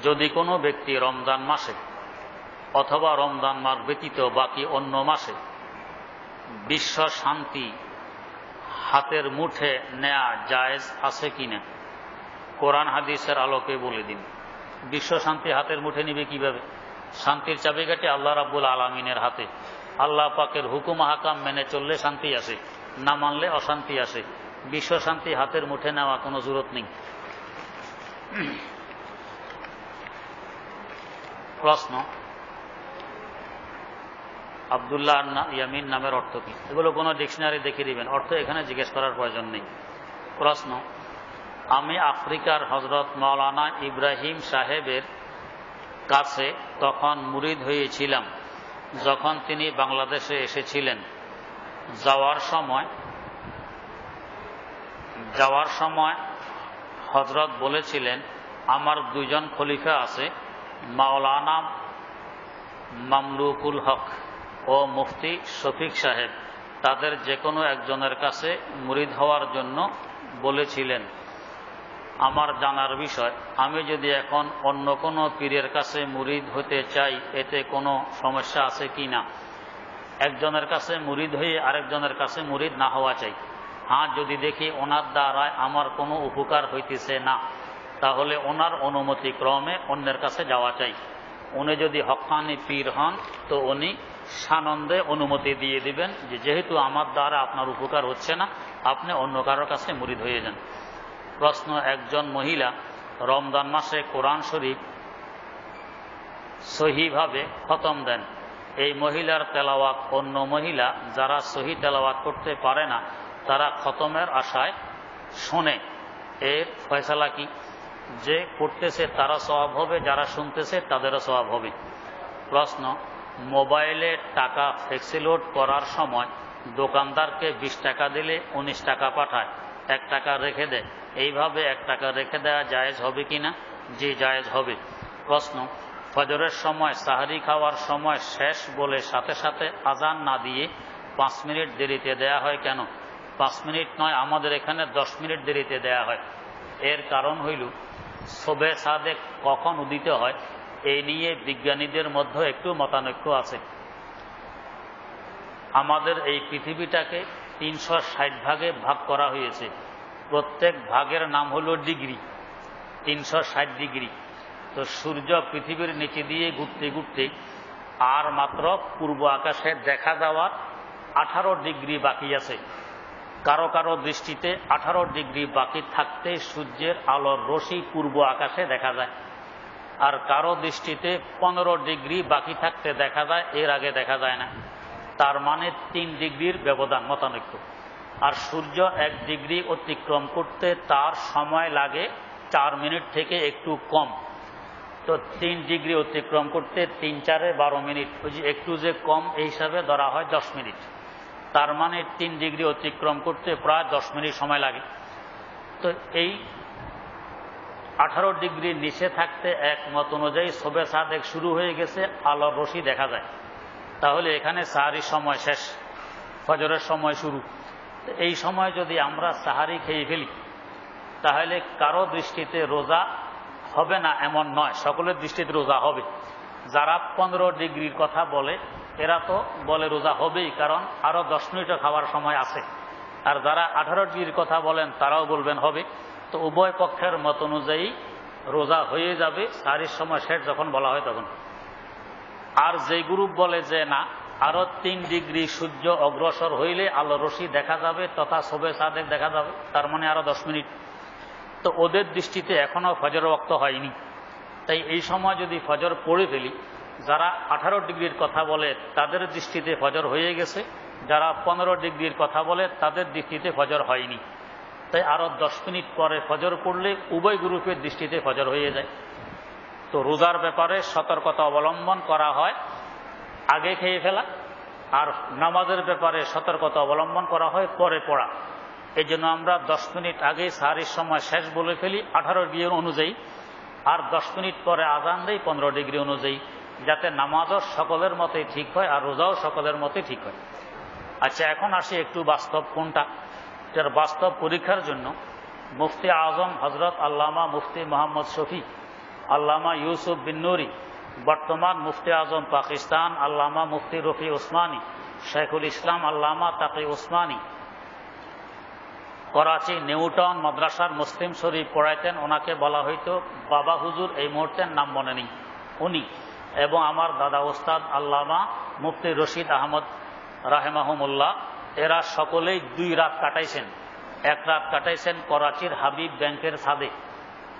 যদি কোনো ব্যক্তি রমজান মাসে অথবা রমজান মাস ব্যতীত বাকি অন্য মাসে বিশ্ব শান্তি হাতের মুঠে নেয়া জায়েজ আছে কিনা, কোরআন হাদিসের আলোকে বলে দিন। বিশ্ব শান্তি হাতের মুঠে নিবে কিভাবে? শান্তির চাবিকাঠি আল্লাহ রাব্বুল আলামিনের হাতে। আল্লাহ পাকের হুকুম হাকাম মেনে চললে শান্তি আসে, না মানলে অশান্তি আসে। বিশ্ব শান্তি হাতের মুঠে নেওয়া কোনো জরুরত নেই। প্রশ্ন, আব্দুল্লাহ ইয়ামিন নামের অর্থ কি? এগুলো কোনো ডিকশনারি দেখিয়ে দিবেন, অর্থ এখানে জিজ্ঞেস করার প্রয়োজন নেই। প্রশ্ন, আমি আফ্রিকার হজরত মাওলানা ইব্রাহিম সাহেবের কাছে তখন মুরিদ হয়েছিলাম যখন তিনি বাংলাদেশে এসেছিলেন। যাওয়ার সময় হজরত বলেছিলেন, আমার দুইজন খলিফা আছে, মাওলানা মামলুকুল হক ও মুফতি শফিক সাহেব, তাদের যে কোনো একজনের কাছে মুরিদ হওয়ার জন্য বলেছিলেন। আমার জানার বিষয়, আমি যদি এখন অন্য কোনো পীরের কাছে মুরিদ হতে চাই এতে কোনো সমস্যা আছে কি না? একজনের কাছে মুরিদ হয়ে আরেকজনের কাছে মুরিদ না হওয়া চাই। হ্যাঁ, যদি দেখি ওনার দ্বারায় আমার কোনো উপকার হইতেছে না, তাহলে ওনার অনুমতি ক্রমে অন্যের কাছে যাওয়া চাই। উনি যদি হক্কানি পীর হন তো উনি সানন্দে অনুমতি দিয়ে দিবেন যে যেহেতু আমার দ্বারা আপনার উপকার হচ্ছে না, আপনি অন্য কারোর কাছে মুরিদ হয়ে যান। প্রশ্ন, একজন মহিলা রমজান মাসে কোরআন শরীফ সহিভাবে খতম দেন। এই মহিলার তেলাওয়াত অন্য মহিলা যারা সহি তেলাওয়াত করতে পারে না তারা খতমের আশায় শোনে, এর ফয়সালা কি? যে করতেছে তারা সওয়াব হবে, যারা শুনতেছে তাদেরও সওয়াব হবে। প্রশ্ন, মোবাইলে টাকা ফ্লেক্সিলোড করার সময় দোকানদারকে 20 টাকা দিলে 19 টাকা পাঠায়, 1 টাকা রেখে দেয়, এইভাবে 1 টাকা রেখে দেওয়া জায়েজ হবে কিনা? জি, জায়েজ হবে। প্রশ্ন, ফজরের সময় সাহারি খাওয়ার সময় শেষ বলে সাথে সাথে আজান না দিয়ে 5 মিনিট দেরিতে দেয়া হয় কেন? 5 মিনিট নয়, আমাদের এখানে 10 মিনিট দেরিতে দেয়া হয়। এর কারণ হইল শবে সাদেক কখন উদিত হয় এই নিয়ে বিজ্ঞানীদের মধ্যে একটু মতানৈক্য আছে। আমাদের এই পৃথিবীটাকে 360 ভাগে ভাগ করা হয়েছে, প্রত্যেক ভাগের নাম হলো ডিগ্রি, 360 ডিগ্রি। তো সূর্য পৃথিবীর নিচে দিয়ে ঘুরতে ঘুরতে আর মাত্র পূর্ব আকাশে দেখা যাওয়ার 18 ডিগ্রি বাকি আছে। কারো কারো দৃষ্টিতে 18 ডিগ্রি বাকি থাকতে সূর্যের আলোর রশ্মি পূর্ব আকাশে দেখা যায়, আর কারো দৃষ্টিতে 15 ডিগ্রি বাকি থাকতে দেখা যায়, এর আগে দেখা যায় না। তার মানে 3 ডিগ্রির ব্যবধান, মতানৈক্য। আর সূর্য 1 ডিগ্রি অতিক্রম করতে তার সময় লাগে 4 মিনিট থেকে একটু কম। তো 3 ডিগ্রি অতিক্রম করতে 3 4 12 মিনিট, ওই যে একটু যে কম এই হিসাবে ধরা হয় 10 মিনিট। তার মানে 3 ডিগ্রি অতিক্রম করতে প্রায় 10 মিনিট সময় লাগে। তো এই 18 ডিগ্রির নিচে থাকতে এক মত অনুযায়ী শবে সাদেক শুরু হয়ে গেছে, আলোর রশ্মি দেখা যায়। তাহলে এখানে সাহারির সময় শেষ, ফজরের সময় শুরু। এই সময় যদি আমরা সাহারি খেয়ে ফেলি তাহলে কারো দৃষ্টিতে রোজা হবে না এমন নয়, সকলের দৃষ্টিতে রোজা হবে। যারা 15 ডিগ্রির কথা বলে এরা তো বলে রোজা হবেই, কারণ আরো 10 মিনিটও খাওয়ার সময় আছে। আর যারা 18 ডিগ্রির কথা বলেন তারাও বলবেন হবে। তো উভয় পক্ষের মত অনুযায়ী রোজা হয়ে যাবে সাহারির সময় শেষ যখন বলা হয় তখন। আর যে গ্রুপ বলে যে না, আরো 3 ডিগ্রি সূর্য অগ্রসর হইলে আলো রশ্মি দেখা যাবে তথা শবে সাদেক দেখা যাবে, তার মানে আরো 10 মিনিট। তো ওদের দৃষ্টিতে এখনো ফজর ওয়াক্ত হয়নি। তাই এই সময় যদি ফজর পড়ে ফেলি, যারা 18 ডিগ্রির কথা বলে তাদের দৃষ্টিতে ফজর হয়ে গেছে, যারা 15 ডিগ্রির কথা বলে তাদের দৃষ্টিতে ফজর হয়নি। তাই আরো 10 মিনিট পরে ফজর পড়লে উভয় গ্রুপের দৃষ্টিতে ফজর হয়ে যায়। তো রোজার ব্যাপারে সতর্কতা অবলম্বন করা হয় আগে খেয়ে ফেলা, আর নামাজের ব্যাপারে সতর্কতা অবলম্বন করা হয় পরে পড়া। এই জন্য আমরা 10 মিনিট আগে সাহারির সময় শেষ বলে ফেলি 18 ডিগ্রি অনুযায়ী, আর 10 মিনিট পরে আজান দেই 15 ডিগ্রি অনুযায়ী, যাতে নামাজও সকলের মতেই ঠিক হয় আর রোজাও সকলের মতেই ঠিক হয়। আচ্ছা, এখন আসি একটু বাস্তব কোনটা, যার বাস্তব পরীক্ষার জন্য মুফতি আজম হজরত আল্লামা মুফতি মোহাম্মদ শফি আল্লামা ইউসুফ বিন নুরি, বর্তমান মুফতি আজম পাকিস্তান আল্লামা মুফতি রফি ওসমানী, শেখুল ইসলাম আল্লামা তাকি ওসমানী, করাচি নিউটাউন মাদ্রাসার মুসলিম শরীফ পড়াইতেন। ওনাকে বলা হইতো বাবা হুজুর, এই মুহূর্তের নাম মনে নেই উনি। এবং আমার দাদা ওস্তাদ আল্লামা মুফতি রশিদ আহমদ রাহেমাহুমুল্লাহ, এরা সকলেই 2 রাত কাটাইছেন। 1 রাত কাটাইছেন করাচির হাবিব ব্যাংকের ছাদে।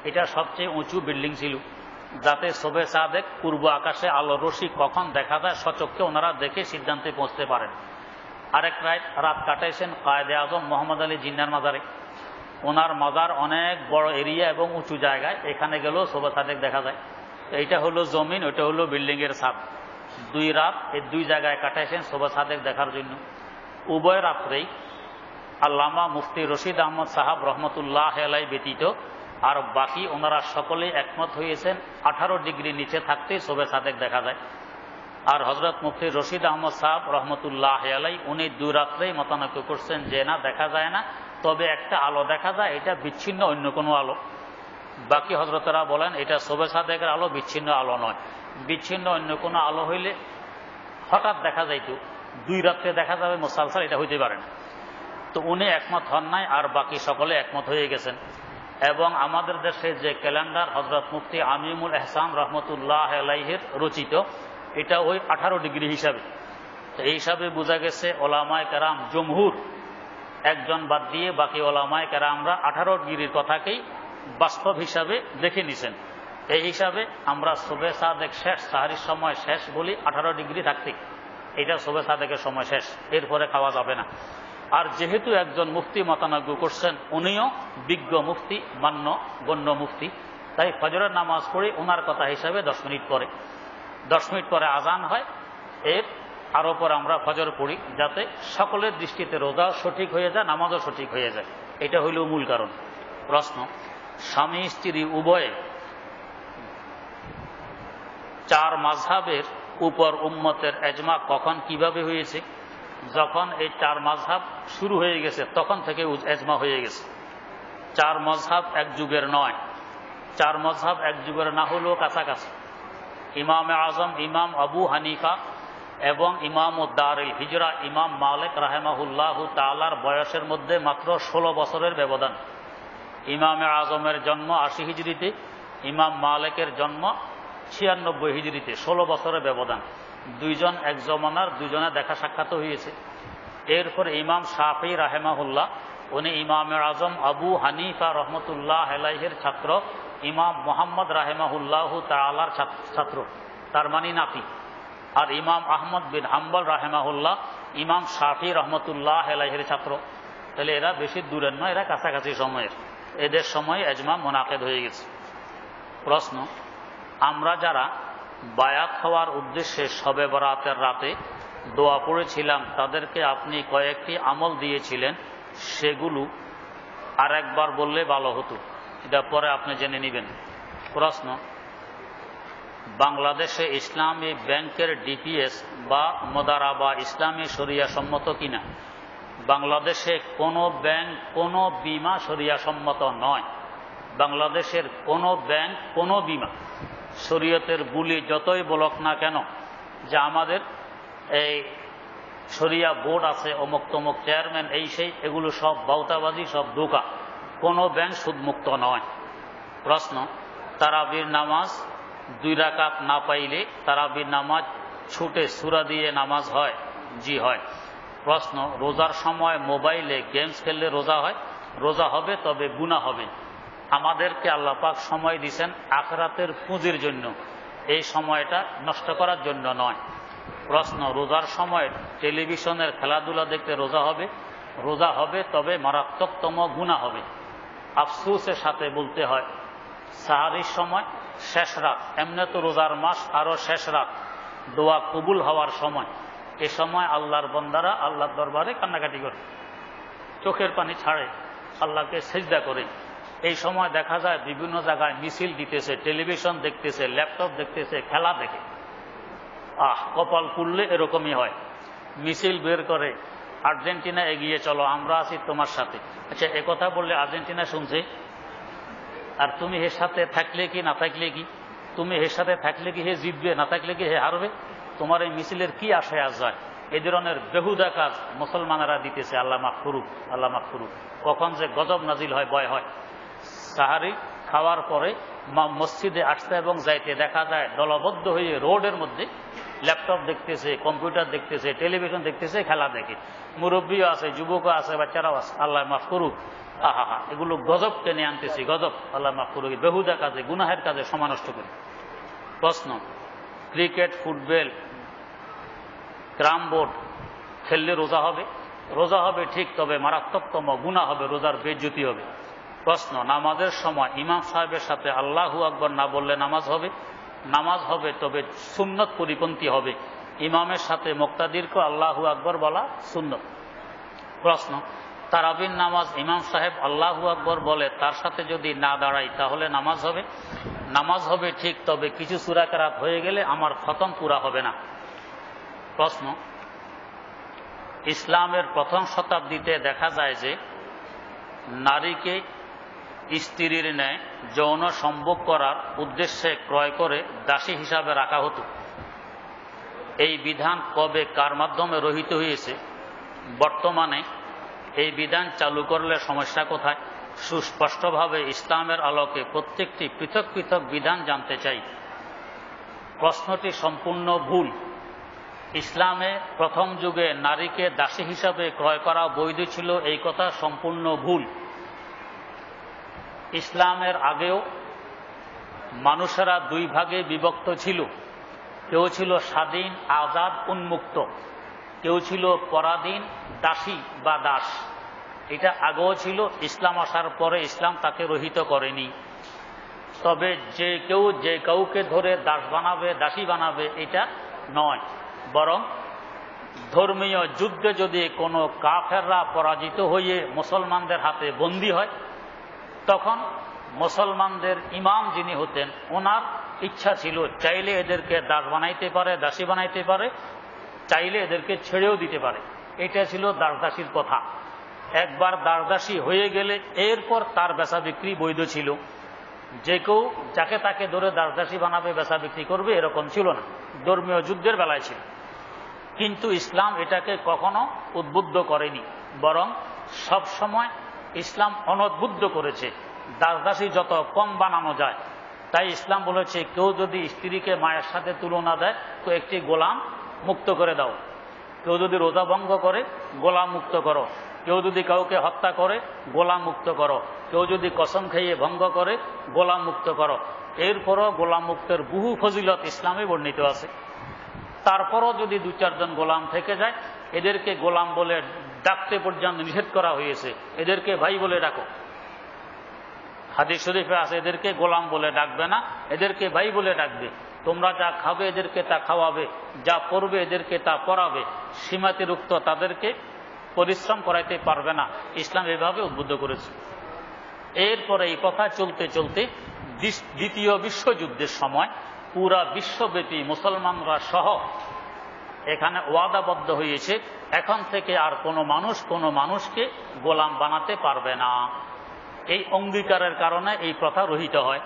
এটা সবচেয়ে উঁচু বিল্ডিং ছিল, যাতে শোবে সাদেক পূর্ব আকাশে আলো রশি কখন দেখা যায় সচক্ষে ওনারা দেখে সিদ্ধান্তে পৌঁছতে পারেন। আরেক রাত কাটাইছেন কায়েদে আজম মোহাম্মদ আলী জিন্নার মাজারে। ওনার মাজার অনেক বড় এরিয়া এবং উঁচু জায়গায়, এখানে গেলেও শোবে সাদেক দেখা যায়। এইটা হলো জমিন, ওইটা হলো বিল্ডিং এর ছাদ। 2 রাত এই 2 জায়গায় কাটাইছেন শোবে সাদেক দেখার জন্য। উভয় রাত্রেই আল্লামা মুফতি রশিদ আহমদ সাহাব রহমতুল্লাহ আলাই ব্যতীত আর বাকি ওনারা সকলেই একমত হয়েছেন 18 ডিগ্রি নিচে থাকতেই শোবে সাদেক দেখা যায়। আর হজরত মুফতি রশিদ আহমদ সাহাব রহমতুল্লাহ আলাই উনি 2 রাত্রেই মতানৈক্য করছেন যে না, দেখা যায় না, তবে একটা আলো দেখা যায়, এটা বিচ্ছিন্ন অন্য কোনো আলো। বাকি হজরতরা বলেন এটা শোবে সাদেকের আলো, বিচ্ছিন্ন আলো নয়। বিচ্ছিন্ন অন্য কোনো আলো হইলে হঠাৎ দেখা যাইত, 2 রাত্রে দেখা যাবে মুসালসাল, এটা হইতে পারে না। তো উনি একমত হন নাই, আর বাকি সকলে একমত হয়ে গেছেন। এবং আমাদের দেশে যে ক্যালেন্ডার হজরত মুফতি আমিমুল এহসান রহমতুল্লাহ আলাইহির রচিত, এটা ওই 18 ডিগ্রি হিসাবে। তো এই হিসাবে বোঝা গেছে ওলামায়ে কেরাম জমহুর, একজন বাদ দিয়ে বাকি ওলামায়ে কেরামরা 18 ডিগ্রির কথাকেই বাস্তব হিসাবে দেখে নিছেন। এই হিসাবে আমরা শোবে সাদেক শেষ, সাহারির সময় শেষ বলি 18 ডিগ্রি থাকতে, এটা শোবে সাদেকের সময় শেষ, এরপরে খাওয়া যাবে না। আর যেহেতু একজন মুফতি মতানৈক্য করছেন, উনিও বিজ্ঞ মুফতি, মান্য গণ্য মুফতি, তাই ফজরের নামাজ পড়ে ওনার কথা হিসাবে 10 মিনিট পরে 10 মিনিট পরে আজান হয়, এর আরো পরে আমরা ফজর পড়ি, যাতে সকলের দৃষ্টিতে রোজাও সঠিক হয়ে যায়, নামাজও সঠিক হয়ে যায়। এটা হইল মূল কারণ। প্রশ্ন, স্বামী স্ত্রী উভয়ে 4 মাযহাবের উপর উম্মতের এজমা কখন কিভাবে হয়েছে? যখন এই 4 মাযহাব শুরু হয়ে গেছে তখন থেকে এজমা হয়ে গেছে। 4 মাযহাব এক যুগের নয়, 4 মাযহাব এক যুগের না হলেও কাছাকাছি। ইমামে আজম ইমাম আবু হানিফা এবং ইমাম দারুল হিজরা ইমাম মালিক রাহিমাহুল্লাহ তাআলার বয়সের মধ্যে মাত্র 16 বছরের ব্যবধান। ইমামে আজমের জন্ম 80 হিজরিতে, ইমাম মালিকের জন্ম 96 হিজরিতে, 16 বছরের ব্যবধান। 2 জন এক জমানার, 2 জনের দেখা সাক্ষাৎ হয়েছে। এরপর ইমাম শাফি রাহিমাহুল্লাহ, উনি ইমামে আজম আবু হানিফা রহমতুল্লাহ আলাইহির ছাত্র, ইমাম মুহাম্মদ রাহিমাহুল্লাহ তাআলার ছাত্র, তার মানে নাতি। আর ইমাম আহমদ বিন হাম্বল রাহিমাহুল্লাহ ইমাম শাফি রহমতুল্লাহ আলাইহির ছাত্র। তাহলে এরা বেশি দূরের নয়, এরা কাছাকাছি সময়ের। এদের সময় এজমা মুনাকিদ হয়ে গেছে। প্রশ্ন, আমরা যারা বায়াত হওয়ার উদ্দেশ্যে শবে বরাতের রাতে দোয়া পড়েছিলাম, তাদেরকে আপনি কয়েকটি আমল দিয়েছিলেন, সেগুলো আর একবার বললে ভালো হতো। এটা পরে আপনি জেনে নেবেন। প্রশ্ন, বাংলাদেশে ইসলামী ব্যাংকের ডিপিএস বা মোদারাবা ইসলামী শরিয়া সম্মত কিনা? বাংলাদেশে কোনো ব্যাংক, কোনো বিমা শরিয়া সম্মত নয়। বাংলাদেশের কোনো ব্যাংক, কোনো বিমা শরীয়তের বুলি যতই বলক না কেন যে আমাদের এই শরিয়া বোর্ড আছে, অমুক তমুক চেয়ারম্যান, এই সেই, এগুলো সব বাউতাবাজি, সব ধোঁকা। কোনো ব্যাংক সুদমুক্ত নয়। প্রশ্ন, তারাবির নামাজ 2 রাকাত না পাইলে তারাবির নামাজ ছুটে সূরা দিয়ে নামাজ হয়? জি হয়। প্রশ্ন, রোজার সময় মোবাইলে গেমস খেললে রোজা হয়? রোজা হবে, তবে গুনাহ হবে। আমাদেরকে আল্লাহ পাক সময় দিয়েছেন আখিরাতের পুঁজির জন্য, এই সময়টা নষ্ট করার জন্য নয়। প্রশ্ন, রোজার সময় টেলিভিশনের খেলাধুলা দেখতে রোজা হবে? রোজা হবে, তবে মারাত্মকতম গুনাহ হবে। আফসোসের সাথে বলতে হয়, সাহারির সময় শেষ রাত, এমনি তো রোজার মাস, আরো শেষ রাত, দোয়া কবুল হওয়ার সময়, এ সময় আল্লাহর বান্দারা আল্লাহর দরবারে কান্নাকাটি করে, চোখের পানি ছাড়ে, আল্লাহকে সেজদা করে। এই সময় দেখা যায় বিভিন্ন জায়গায় মিছিল দিতেছে, টেলিভিশন দেখতেছে, ল্যাপটপ দেখতেছে, খেলা দেখে। কপাল পুড়লে এরকমই হয়। মিছিল বের করে, আর্জেন্টিনা এগিয়ে চলো, আমরা আছি তোমার সাথে। আচ্ছা, একথা বললে আর্জেন্টিনা শুনছে? আর তুমি এর সাথে থাকলে কি না থাকলে কি, তুমি এর সাথে থাকলে কি হে জিতবে, না থাকলে কি হে হারবে, তোমার এই মিছিলের কি আশায় আজ যায়? এই ধরনের বেহুদা কাজ মুসলমানেরা দিতেছে। আল্লাহ মাফ করুক, আল্লাহ মাফ করুক। কখন যে গজব নাজিল হয় ভয় হয়। সাহারি খাওয়ার পরে মসজিদে আসতে এবং যাইতে দেখা যায় দলবদ্ধ হয়ে রোডের মধ্যে ল্যাপটপ দেখতেছে, কম্পিউটার দেখতেছে, টেলিভিশন দেখতেছে, খেলা দেখে। মুরব্বীও আছে, যুবকও আছে, বাচ্চারাও আছে। আল্লাহ মাফ করুক। আহা হা, এগুলো গজব টেনে আনতেছি, গজব। আল্লাহ মাফ করুক। বেহুদা কাজে, গুনাহের কাজে সময় নষ্ট করি। প্রশ্ন, ক্রিকেট, ফুটবল, ক্যারাম বোর্ড খেললে রোজা হবে? রোজা হবে ঠিক, তবে মারাত্মকতম গুনাহ হবে, রোজার বেইজ্জতি হবে। প্রশ্ন, নামাজের সময় ইমাম সাহেবের সাথে আল্লাহু আকবার না বললে নামাজ হবে? নামাজ হবে, তবে সুন্নত পরিপন্থী হবে। ইমামের সাথে মুক্তাদিরকে আল্লাহু আকবার বলা সুন্নত। প্রশ্ন, তারাবির নামাজ ইমাম সাহেব আল্লাহু আকবার বলে তার সাথে যদি না দাঁড়াই তাহলে নামাজ হবে? নামাজ হবে ঠিক, তবে কিছু সূরা কেরাত হয়ে গেলে আমার খতম পুরা হবে না। প্রশ্ন, ইসলামের প্রথম শতাব্দীতে দেখা যায় যে নারীকে স্ত্রীর ন্যায় যৌন সম্ভোগ করার উদ্দেশ্যে ক্রয় করে দাসী হিসাবে রাখা হতো। এই বিধান কবে কার মাধ্যমে রহিত হয়েছে? বর্তমানে এই বিধান চালু করলে সমস্যা কোথায়? সুস্পষ্টভাবে ইসলামের আলোকে প্রত্যেকটি পৃথক পৃথক বিধান জানতে চাই। প্রশ্নটি সম্পূর্ণ ভুল। ইসলামে প্রথম যুগে নারীকে দাসী হিসাবে ক্রয় করা বৈধ ছিল, এই কথা সম্পূর্ণ ভুল। ইসলামের আগেও মানুষেরা দুই ভাগে বিভক্ত ছিল। কেউ ছিল স্বাধীন, আজাদ, উন্মুক্ত, কেউ ছিল পরাধীন, দাসী বা দাস। এটা আগেও ছিল, ইসলাম আসার পরে ইসলাম তাকে রহিত করেনি। তবে যে কেউ যে কাউকে ধরে দাস বানাবে, দাসী বানাবে, এটা নয়। বরং ধর্মীয় যুদ্ধে যদি কোনো কাফেররা পরাজিত হয়ে মুসলমানদের হাতে বন্দী হয়, তখন মুসলমানদের ইমাম যিনি হতেন, ওনার ইচ্ছা ছিল চাইলে এদেরকে দাস বানাইতে পারে, দাসী বানাইতে পারে, চাইলে এদেরকে ছেড়েও দিতে পারে। এটা ছিল দাস দাসীর কথা। একবার দাস দাসী হয়ে গেলে এরপর তার বেচা বিক্রি বৈধ ছিল। যে কেউ যাকে তাকে ধরে দাস দাসী বানাবে, বেচা বিক্রি করবে, এরকম ছিল না। ধর্মীয় যুদ্ধের বেলায় ছিল। কিন্তু ইসলাম এটাকে কখনো উদ্বুদ্ধ করেনি, বরং সব সময় ইসলাম অনুদ্বুদ্ধ করেছে দাস দাসী যত কম বানানো যায়। তাই ইসলাম বলেছে, কেউ যদি স্ত্রীকে মায়ের সাথে তুলনা দেয় তো একটি গোলাম মুক্ত করে দাও। কেউ যদি রোজা ভঙ্গ করে, গোলাম মুক্ত করো। কেউ যদি কাউকে হত্যা করে, গোলাম মুক্ত করো। কেউ যদি কসম খাইয়ে ভঙ্গ করে, গোলাম মুক্ত করো। এরপরও গোলাম মুক্তের বহু ফজিলত ইসলামে বর্ণিত আছে। তারপরও যদি দু চারজন গোলাম থেকে যায়, এদেরকে গোলাম বলে ডাকতে পর্যন্ত নিষেধ করা হয়েছে। এদেরকে ভাই বলে ডাকো। হাদিস শরীফে আছে, এদেরকে গোলাম বলে ডাকবে না, এদেরকে ভাই বলে ডাকবে। তোমরা যা খাবে এদেরকে তা খাওয়াবে, যা পড়বে এদেরকে তা পড়াবে। সীমাতিরিক্ত তাদেরকে পরিশ্রম করাইতে পারবে না। ইসলাম এভাবে উদ্বুদ্ধ করেছে। এরপরে এই কথা চলতে চলতে দ্বিতীয় বিশ্বযুদ্ধের সময় পুরা বিশ্বব্যাপী মুসলমানরা সহ এখানে ওয়াদাবদ্ধ হয়েছে, এখন থেকে আর কোনো মানুষ কোনো মানুষকে গোলাম বানাতে পারবে না। এই অঙ্গীকারের কারণে এই প্রথা রহিত হয়।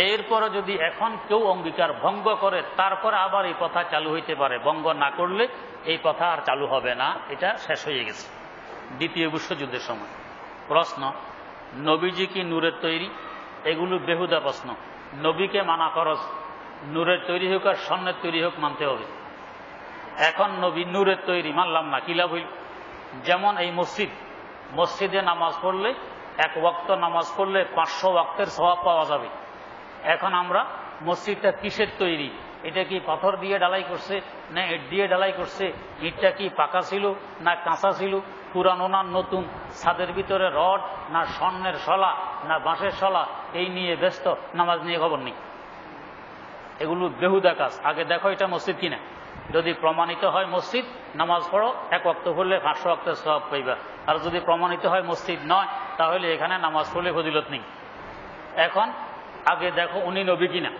এরপরে যদি এখন কেউ অঙ্গীকার ভঙ্গ করে, তারপরে আবার এই প্রথা চালু হইতে পারে। ভঙ্গ না করলে এই প্রথা আর চালু হবে না, এটা শেষ হয়ে গেছে দ্বিতীয় বিশ্বযুদ্ধের সময়। প্রশ্ন, নবীজি কি নূরের তৈরি? এগুলো বেহুদা প্রশ্ন। নবীকে মানা ফরজ। নূরের তৈরি হোক আর স্বর্ণের তৈরি হোক, মানতে হবে। এখন নবী নূরের তৈরি, মানলাম না, কি লাভ হইল? যেমন এই মসজিদে নামাজ পড়লে, এক ওয়াক্ত নামাজ পড়লে 500 ওয়াক্তের সওয়াব পাওয়া যাবে। এখন আমরা মসজিদটা কিসের তৈরি? এটা কি পাথর দিয়ে ঢালাই করছে, না ইট দিয়ে ঢালাই করছে? ইটটা কি পাকা ছিল না কাঁচা ছিল, পুরানো না নতুন, ছাদের ভিতরে রড না স্বর্ণের শলা না বাঁশের শলা, এই নিয়ে ব্যস্ত, নামাজ নিয়ে খবর নেই। এগুলো বেহুদা কাজ। আগে দেখো এটা মসজিদ কিনা। যদি প্রমাণিত হয় মসজিদ, নামাজ পড়ো, এক ওয়াক্ত পড়লে 500 ওয়াক্তের সওয়াব পাইবা। আর যদি প্রমাণিত হয় মসজিদ নয়, তাহলে এখানে নামাজ পড়লে ফজিলত নেই। এখন আগে দেখো উনি নবী কিনা।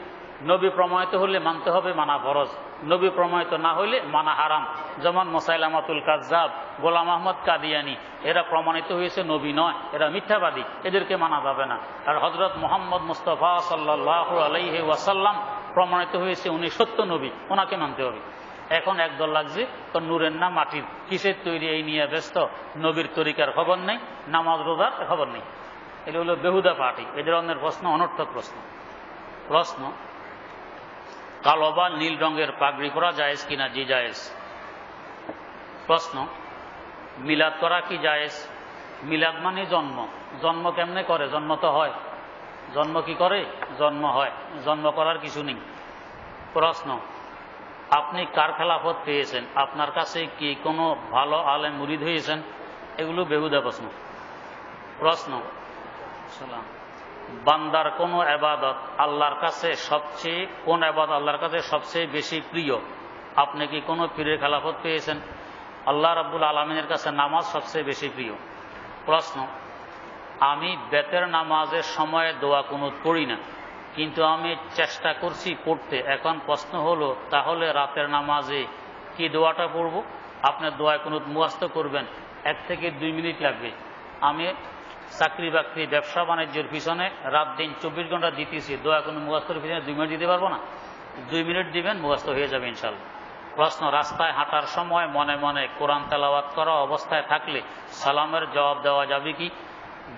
নবী প্রমাণিত হলে মানতে হবে, মানা ফরজ। নবী প্রমাণিত না হইলে মানা হারাম। যেমন মুসাইলামাতুল কাযযাব, গোলাম আহমদ কাদিয়ানী, এরা প্রমাণিত হয়েছে নবী নয়, এরা মিথ্যাবাদী, এদেরকে মানা যাবে না। আর হযরত মুহাম্মদ মুস্তাফা সাল্লাল্লাহু আলাইহি ওয়াসাল্লাম প্রমাণিত হয়েছে উনি সত্য নবী, ওনাকে মানতে হবে। এখন একদল লাগছে তো নূরের না মাটির, কিসের তৈরি এই নিয়ে ব্যস্ত, নবীর তরিকার খবর নেই, নামাজ রোজার খবর নেই। এটা হলো বেহুদা পার্টি। এ ধরনের প্রশ্ন অনর্থক প্রশ্ন। কালো বা নীল রঙের পাগড়ি পরা জায়েজ কিনা? জি জায়েজ। প্রশ্ন, মিলাদ করা কি জায়েজ? মিলাদ মানে জন্ম। জন্ম কেমনে করে? জন্ম তো হয়। জন্ম কি করে? জন্ম হয়, জন্ম করার কিছু নেই। প্রশ্ন, আপনি কার খেলাফত পেয়েছেন? আপনার কাছে কি কোনো ভালো আলেম মুরিদ হয়েছেন? এগুলো বেহুদা প্রশ্ন। প্রশ্ন, বান্দার কোন ইবাদত আল্লাহর কাছে সবচেয়ে, কোন ইবাদত আল্লাহর কাছে সবচেয়ে বেশি প্রিয়? আপনি কি কোনো পীরের খেলাফত পেয়েছেন? আল্লাহ রাব্বুল আলামিনের কাছে নামাজ সবচেয়ে বেশি প্রিয়। প্রশ্ন, আমি বেতের নামাজের সময় দোয়া কুনুত পড়ি না, কিন্তু আমি চেষ্টা করছি পড়তে। এখন প্রশ্ন হলো, তাহলে রাতের নামাজে কি দোয়াটা পড়ব? আপনি দোয়া কুনুত মুখস্থ করবেন, 1 থেকে 2 মিনিট লাগবে। আমি চাকরি বাকরি ব্যবসা বাণিজ্যের পিছনে রাত দিন 24 ঘন্টা দিতেছি, দোয়া কোনো মুখস্থের পিছনে 2 মিনিট দিতে পারবো না? 2 মিনিট দিবেন, মুখস্থ হয়ে যাবে ইনশাল্লাহ। প্রশ্ন, রাস্তায় হাঁটার সময় মনে মনে কোরআন তেলাওয়াত করা অবস্থায় থাকলে সালামের জবাব দেওয়া যাবে কি?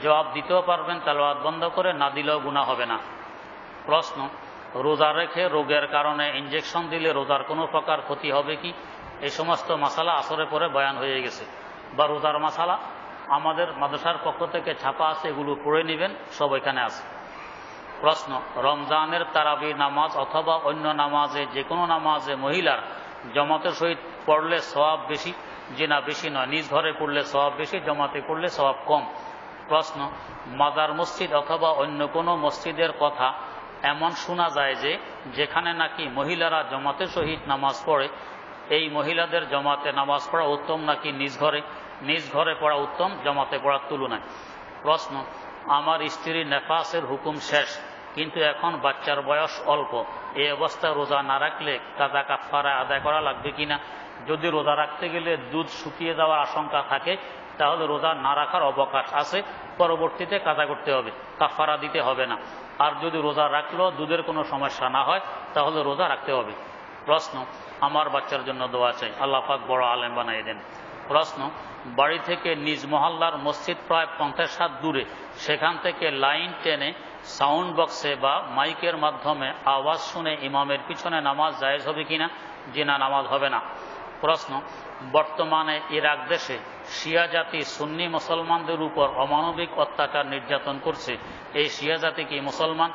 জবাব দিতেও পারবেন, তেলাওয়াত বন্ধ করে, না দিলেও গুনাহ হবে না। প্রশ্ন, রোজা রেখে রোগের কারণে ইনজেকশন দিলে রোজার কোনো প্রকার ক্ষতি হবে কি? এই সমস্ত মাসালা আসরে পরে বয়ান হয়ে গেছে, বা রোজার মাসালা আমাদের মাদ্রাসার পক্ষ থেকে ছাপা আছে, এগুলো পড়ে নেবেন, সব এখানে আছে। প্রশ্ন, রমজানের তারাবির নামাজ অথবা অন্য নামাজে, যে কোনো নামাজে মহিলার জমাতের সহিত পড়লে সওয়াব বেশি? যে না, বেশি নয়, নিজ ঘরে পড়লে সওয়াব বেশি, জমাতে পড়লে সওয়াব কম। প্রশ্ন, মাজার মসজিদ অথবা অন্য কোনো মসজিদের কথা এমন শোনা যায় যে যেখানে নাকি মহিলারা জমাতের সহিত নামাজ পড়ে, এই মহিলাদের জমাতে নামাজ পড়া উত্তম নাকি নিজ ঘরে? নিজ ঘরে পড়া উত্তম জমাতে পড়ার তুলনায়। প্রশ্ন, আমার স্ত্রীর নেফাসের হুকুম শেষ, কিন্তু এখন বাচ্চার বয়স অল্প, এই অবস্থায় রোজা না রাখলে কাজা কাফারা আদায় করা লাগবে কিনা? যদি রোজা রাখতে গেলে দুধ শুকিয়ে যাওয়ার আশঙ্কা থাকে, তাহলে রোজা না রাখার অবকাশ আছে, পরবর্তীতে কাজা করতে হবে, কাফারা দিতে হবে না। আর যদি রোজা রাখলেও দুধের কোনো সমস্যা না হয়, তাহলে রোজা রাখতে হবে। প্রশ্ন, আমার বাচ্চার জন্য দোয়া চাই, আল্লাহ পাক বড় আলেম বানিয়ে দেন। প্রশ্ন, বাড়ি থেকে নিজ মহল্লার মসজিদ প্রায় 50 হাত দূরে, সেখান থেকে লাইন টেনে সাউন্ড বক্সে বা মাইকের মাধ্যমে আওয়াজ শুনে ইমামের পিছনে নামাজ জায়েজ হবে কিনা? যে না, নামাজ হবে না। প্রশ্ন, বর্তমানে ইরাক দেশে শিয়া জাতি সুন্নি মুসলমানদের উপর অমানবিক অত্যাচার নির্যাতন করছে, এই শিয়া জাতি কি মুসলমান?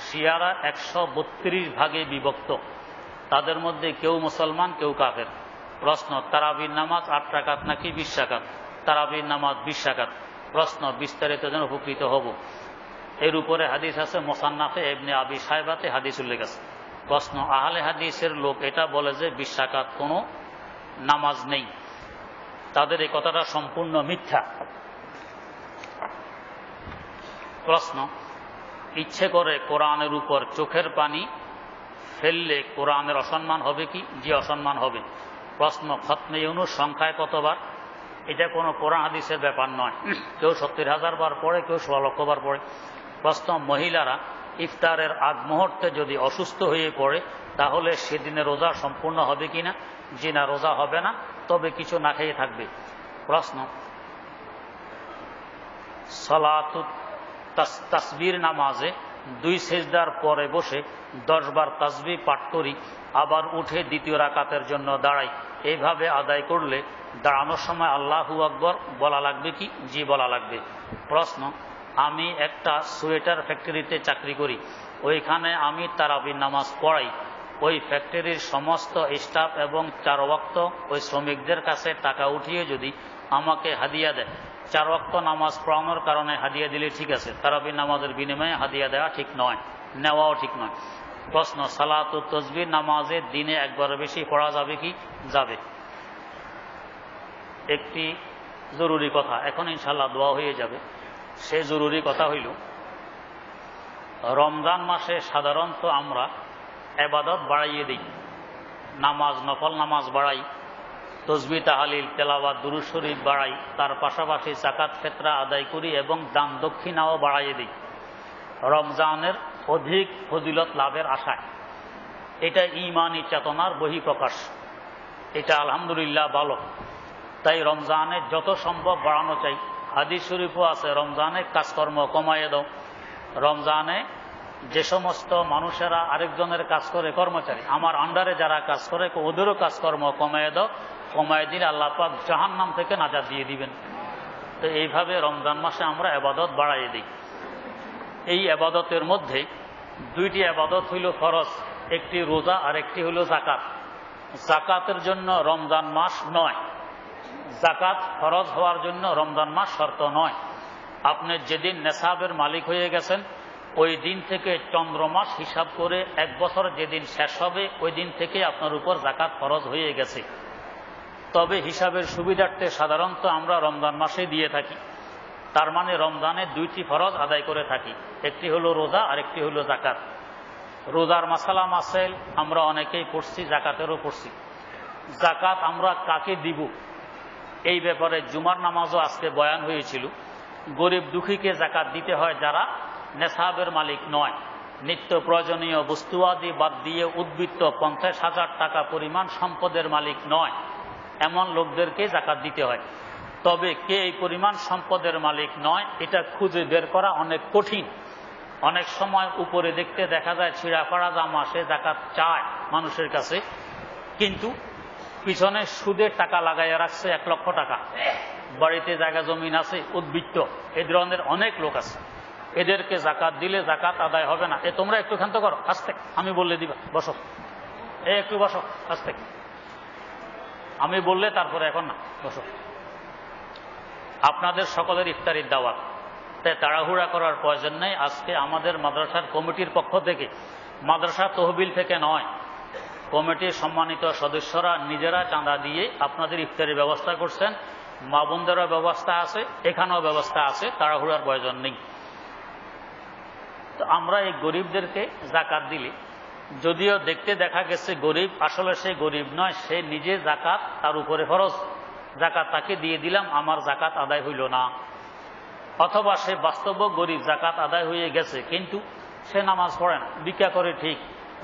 শিয়ারা 132 ভাগে বিভক্ত, তাদের মধ্যে কেউ মুসলমান, কেউ কাফের। প্রশ্ন, তারাবির নামাজ 8 রাকাত নাকি 20 রাকাত? তারাবির নামাজ 20 রাকাত। প্রশ্ন, বিস্তারিত যেন উপকৃত হব। এর উপরে হাদিস আছে, মুসান্নাফে ইবনে আবি শায়বাতে হাদিস উল্লেখ আছে। প্রশ্ন, আহলে হাদিসের লোক এটা বলে যে 20 রাকাত কোনো নামাজ নেই, তাদের এই কথাটা সম্পূর্ণ মিথ্যা। প্রশ্ন, ইচ্ছে করে কোরআনের উপর চোখের পানি ফেললে কোরআনের অসম্মান হবে কি? যে অসম্মান হবে। প্রশ্ন, খতমে ইউনুস সংখ্যায় কতবার? এটা কোনো কোরআন হাদিসের ব্যাপার নয়, কেউ 70,000 বার পড়ে, কেউ 16 লক্ষ বার পড়ে। প্রশ্ন, মহিলারা ইফতারের আগ মুহূর্তে যদি অসুস্থ হয়ে পড়ে, তাহলে সেদিনে রোজা সম্পূর্ণ হবে কিনা? জি না, রোজা হবে না, তবে কিছু না খেয়ে থাকবে। প্রশ্ন, সালাতুত তাসবির নামাজে 2 সেজদার পরে বসে 10 বার তাসবিহ পাঠ করি, আবার উঠে দ্বিতীয় রাকাতের জন্য দাঁড়াই, এইভাবে আদায় করলে দাঁড়ানোর সময় আল্লাহু আকবার বলা লাগবে কি? জি, বলা লাগবে। প্রশ্ন, আমি একটা সোয়েটার ফ্যাক্টরিতে চাকরি করি, ওইখানে আমি তারাবির নামাজ পড়াই। ওই ফ্যাক্টরির সমস্ত স্টাফ এবং 4 ওয়াক্ত ওই শ্রমিকদের কাছে টাকা উঠিয়ে যদি আমাকে হাদিয়া দেয়, 4 ওয়াক্ত নামাজ পড়ানোর কারণে হাদিয়া দিলে ঠিক আছে, তারাবির নামাজের বিনিময়ে হাদিয়া দেওয়া ঠিক নয়, নেওয়াও ঠিক নয়। প্রশ্ন, সালাতুত তাসবিহ নামাজে দিনে একবার বেশি পড়া যাবে কি? যাবে। একটি জরুরি কথা, এখন ইনশাআল্লাহ দোয়া হয়ে যাবে। সে জরুরি কথা হইল, রমজান মাসে সাধারণত আমরা ইবাদত বাড়াইয়ে দিই, নামাজ, নফল নামাজ বাড়াই, তসবিহ তাহলিল তেলাওয়াত দুরূদ শরীফ বাড়াই, তার পাশাপাশি যাকাত ফিতরা আদায় করি এবং দান দক্ষিণাও বাড়াইয়ে দিই রমজানের অধিক ফজিলত লাভের আশায়। এটা ঈমানি চেতনার বহিঃপ্রকাশ। এটা আলহামদুলিল্লাহ ভালো। তাই রমজানে যত সম্ভব বাড়ানো চাই। হাদিস শরীফও আছে, রমজানে কাজকর্ম কমাইয়ে দাও। রমজানে যে সমস্ত মানুষেরা আরেকজনের কাজ করে, কর্মচারী, আমার আন্ডারে যারা কাজ করে, ওদেরও কাজকর্ম কমাইয়ে দাও। কমায় দিলে আল্লাহ পাক জাহান্নাম থেকে নাজাত দিয়ে দিবেন। তো এইভাবে রমজান মাসে আমরা ইবাদত বাড়াইয়ে দিই। এই ইবাদতের মধ্যে দুইটি ইবাদত হইল ফরজ, একটি রোজা আর একটি হইল যাকাত। যাকাতের জন্য রমজান মাস নয়, যাকাত ফরজ হওয়ার জন্য রমজান মাস শর্ত নয়। আপনি যেদিন নেসাবের মালিক হয়ে গেছেন ওই দিন থেকে চন্দ্রমাস হিসাব করে এক বছর যেদিন শেষ হবে ওই দিন থেকে আপনার উপর যাকাত ফরজ হয়ে গেছে। তবে হিসাবের সুবিধার্থে সাধারণত আমরা রমজান মাসে দিয়ে থাকি। তার মানে রমজানে দুইটি ফরজ আদায় করে থাকি, একটি হলো রোজা আর একটি হলো যাকাত। রোজার মাসালা মাসাইল আমরা অনেকেই পড়ছি, যাকাতেরও পড়ছি। যাকাত আমরা কাকে দিব এই ব্যাপারে জুমার নামাজও আজকে বয়ান হয়েছিল। গরিব দুঃখীকে যাকাত দিতে হয় যারা নেসাবের মালিক নয়, নিত্য প্রয়োজনীয় বস্তুয়াদি বাদ দিয়ে উদ্বৃত্ত 50,000 টাকা পরিমাণ সম্পদের মালিক নয়, এমন লোকদেরকে যাকাত দিতে হয়। তবে কে এই পরিমাণ সম্পদের মালিক নয় এটা খুঁজে বের করা অনেক কঠিন। অনেক সময় উপরে দেখতে দেখা যায় ছিঁড়াফাড়া জামা, সে যাকাত চায় মানুষের কাছে, কিন্তু পিছনে সুদে টাকা লাগাইয়া রাখছে 1 লক্ষ টাকা, বাড়িতে জায়গা জমিন আছে উদ্বৃত্ত। এ ধরনের অনেক লোক আছে। এদেরকে যাকাত দিলে যাকাত আদায় হবে না। তোমরা একটু ক্ষান্ত করো, আস্তে, আমি বললে দিবা, বসো, একটু বসো, আস্তে, আমি বললে তারপরে, এখন না, বসো। আপনাদের সকলের ইফতারির দাওয়াত, তাই তাড়াহুড়া করার প্রয়োজন নেই। আজকে আমাদের মাদ্রাসার কমিটির পক্ষ থেকে, মাদ্রাসা তহবিল থেকে নয়, কমিটির সম্মানিত সদস্যরা নিজেরা চাঁদা দিয়ে আপনাদের ইফতারির ব্যবস্থা করছেন। মা বোনদেরও ব্যবস্থা আছে, এখানেও ব্যবস্থা আছে, তাড়াহুড়ার প্রয়োজন নেই। তো আমরা এই গরিবদেরকে যাকাত দিলে, যদিও দেখতে দেখা গেছে গরিব, আসলে সে গরিব নয়, সে নিজে যাকাত তার উপরে ফরজ, যাকাত তাকে দিয়ে দিলাম, আমার যাকাত আদায় হইল না। অথবা সে বাস্তব গরিব, যাকাত আদায় হয়ে গেছে কিন্তু সে নামাজ পড়ে না, ভিক্ষা করে ঠিক,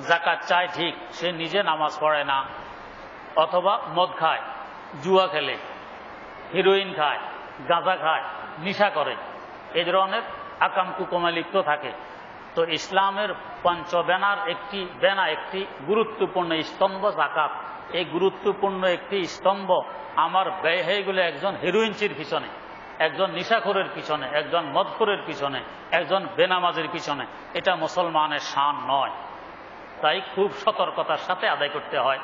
যাকাত চায় ঠিক, সে নিজে নামাজ পড়ে না। অথবা মদ খায়, জুয়া খেলে, হিরোইন খায়, গাঁজা খায়, নেশা করে, এই ধরনের আকাম কুকমে লিপ্ত থাকে। তো ইসলামের পঞ্চবেনার একটি বেনা, একটি গুরুত্বপূর্ণ স্তম্ভ যাকাত। এই গুরুত্বপূর্ণ একটি স্তম্ভ আমার ব্যয় হয়ে গেলে একজন হেরোইনচির পিছনে, একজন নেশাখোরের পিছনে, একজন মদখোরের পিছনে, একজন বেনামাজের পিছনে, এটা মুসলমানের শান নয়। তাই খুব সতর্কতার সাথে আদায় করতে হয়।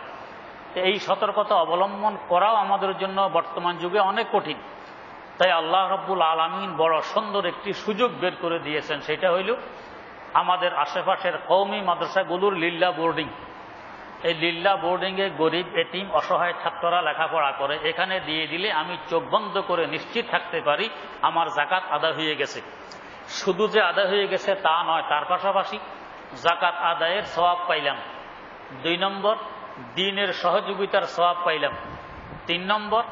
এই সতর্কতা অবলম্বন করাও আমাদের জন্য বর্তমান যুগে অনেক কঠিন। তাই আল্লাহ রাব্বুল আলামিন বড় সুন্দর একটি সুযোগ বের করে দিয়েছেন, সেটা হইল আমাদের আশেপাশের কওমি মাদ্রাসাগুলোর লিল্লা বোর্ডিং। এই লিল্লা বোর্ডিংয়ে গরিব এতিম অসহায় ছাত্ররা লেখাপড়া করে, এখানে দিয়ে দিলে আমি চোখ বন্ধ করে নিশ্চিত থাকতে পারি আমার যাকাত আদায় হয়ে গেছে। শুধু যে আদায় হয়ে গেছে তা নয়, তার পাশাপাশি যাকাত আদায়ের সওয়াব পাইলাম। 2 নম্বর, দ্বীনের সহযোগিতার সওয়াব পাইলাম। 3 নম্বর,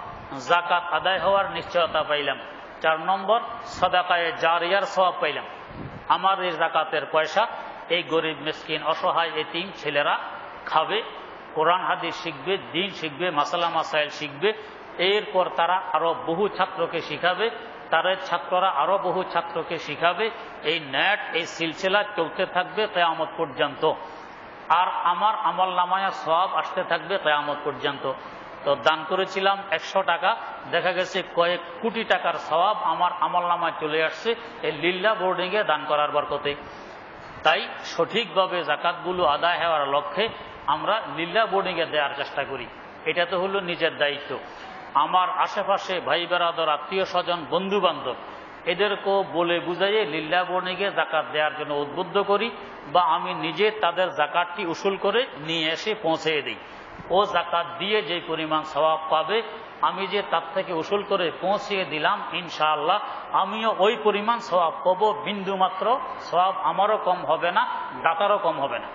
যাকাত আদায় হওয়ার নিশ্চয়তা পাইলাম। 4 নম্বর, সাদাকায়ে জারিয়ার সওয়াব পাইলাম। আমার এই যাকাতের পয়সা এই গরিব মিসকিন অসহায় এতিম ছেলেরা খাবে, কোরআন হাদিস শিখবে, দ্বীন শিখবে, মাসালা মাসাইল শিখবে। এরপর তারা আরো বহু ছাত্রকে শিখাবে, তাদের ছাত্ররা আরো বহু ছাত্রকে শিখাবে। এই নেট, এই সিলসিলা চলতে থাকবে কিয়ামত পর্যন্ত। আর আমার আমলনামায় সওয়াব আসতে থাকবে কিয়ামত পর্যন্ত। তো দান করেছিলাম 100 টাকা, দেখা গেছে কয়েক কোটি টাকার সওয়াব আমার আমলনামায় চলে আসছে এই লিল্লা বোর্ডিংয়ে দান করার বরকতে। তাই সঠিকভাবে যাকাতগুলো আদায় হওয়ার লক্ষ্যে আমরা লিল্লা বোর্ডিংয়ে দেওয়ার চেষ্টা করি। এটা তো হলো নিজের দায়িত্ব। আমার আশেপাশে ভাই বেরাদর, আত্মীয় স্বজন, বন্ধু বান্ধব, এদেরকেও বলে বুঝাইয়ে লিল্লা বোর্ডিংয়ে যাকাত দেওয়ার জন্য উদ্বুদ্ধ করি, বা আমি নিজে তাদের যাকাতটি উসুল করে নিয়ে এসে পৌঁছে দিই। ও যাকাত দিয়ে যে পরিমাণ সওয়াব পাবে, আমি যে তার থেকে উসুল করে পৌঁছিয়ে দিলাম, ইনশাআল্লাহ আমিও ওই পরিমাণ সওয়াব পাবো। বিন্দু মাত্র সওয়াব আমারও কম হবে না, দাতারও কম হবে না।